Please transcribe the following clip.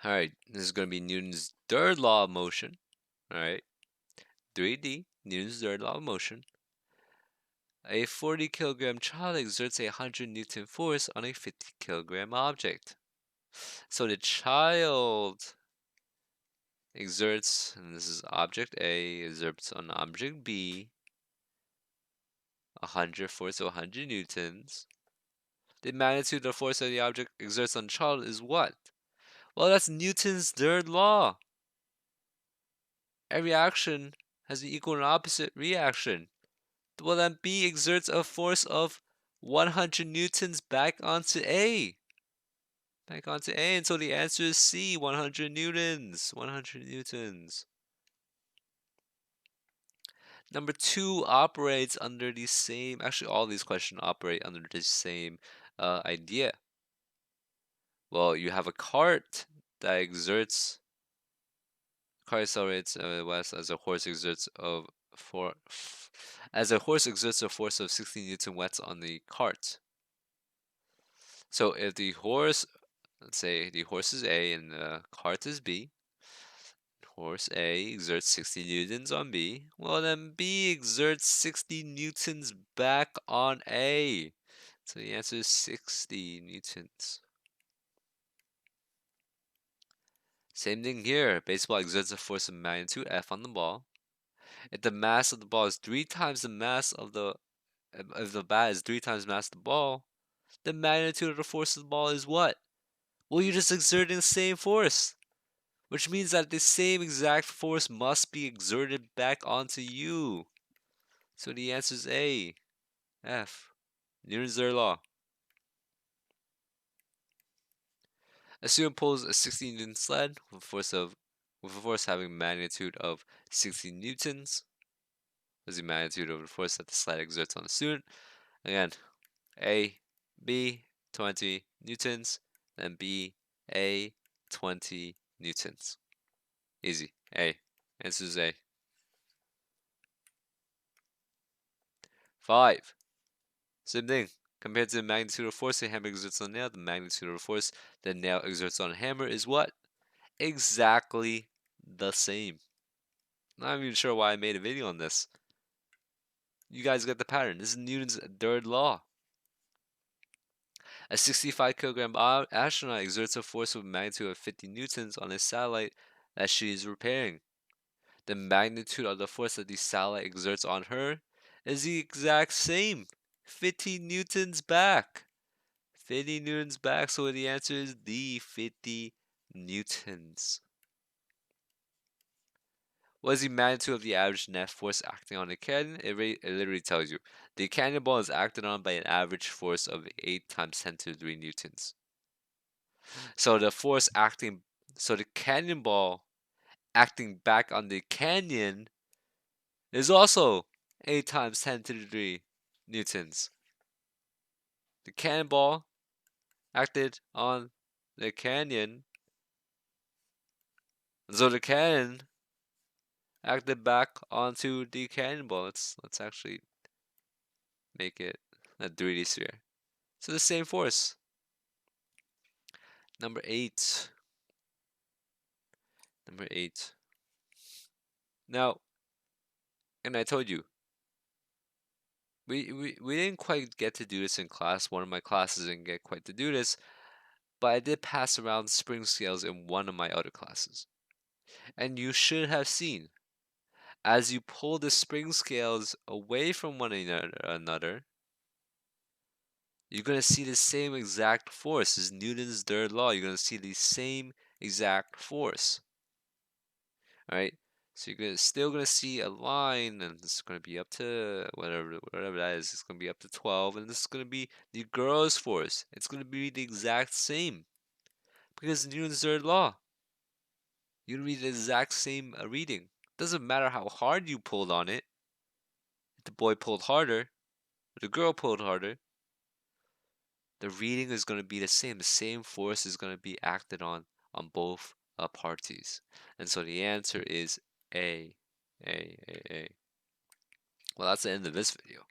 All right, this is going to be Newton's third law of motion. All right, 3D, Newton's third law of motion. A 40-kilogram child exerts a 100-Newton force on a 50-kilogram object. So the child exerts, and this is object A, exerts on object B, 100 force of 100 newtons. The magnitude of the force that the object exerts on the child is what? Well, that's Newton's third law. Every action has an equal and opposite reaction. Well, then B exerts a force of 100 newtons back onto A. And so the answer is C, 100 newtons. 100 newtons. Number 2 operates under the same, actually all these questions operate under the same idea. Well, you have a cart that exerts, car accelerates west as a horse exerts of for as a horse exerts a force of 60 newton watts on the cart. So if the horse, let's say the horse is A and the cart is B, horse A exerts 60 newtons on B, well then B exerts 60 newtons back on A. So the answer is 60 newtons. Same thing here. Baseball exerts a force of magnitude F on the ball. If the mass of the ball is 3 times the mass of the if the bat is 3 times the mass of the ball, the magnitude of the force of the ball is what? Well, you're just exerting the same force, which means that the same exact force must be exerted back onto you. So the answer is A, F. Newton's third law. A student pulls a 60 Newton sled with a force having magnitude of 60 newtons. Is the magnitude of the force that the sled exerts on the student. Again, A, B, 20 newtons, then B, A, 20 newtons. Easy. A. Answer is A. 5. Same thing. Compared to the magnitude of force the hammer exerts on the nail, the magnitude of the force the nail exerts on a hammer is what? Exactly the same. Not even sure why I made a video on this. You guys get the pattern. This is Newton's third law. A 65-kilogram astronaut exerts a force of a magnitude of 50 newtons on a satellite that she is repairing. The magnitude of the force that the satellite exerts on her is the exact same. 50 newtons back. 50 newtons back, so the answer is D, 50 newtons. What is the magnitude of the average net force acting on a cannon? It literally tells you. The cannonball is acted on by an average force of 8 times 10 to the 3 newtons. So the cannonball acting back on the canyon is also 8 times 10 to the 3 newtons. The cannonball acted on the canyon, so the cannon acted back onto the cannonball. Let's actually make it a 3D sphere. So the same force. Number 8. Number 8. Now, and I told you, we didn't quite get to do this in class. One of my classes didn't get quite to do this, but I did pass around spring scales in one of my other classes. And you should have seen, as you pull the spring scales away from one another, you're going to see the same exact force. This is Newton's third law. You're going to see the same exact force. All right. So you're still gonna see a line, and it's gonna be up to whatever that is. It's gonna be up to 12, and this is gonna be the girl's force. It's gonna be the exact same because Newton's third law. You read the exact same reading. Doesn't matter how hard you pulled on it. If the boy pulled harder, or the girl pulled harder, the reading is gonna be the same. The same force is gonna be acted on both parties, and so the answer is A. A. Well, that's the end of this video.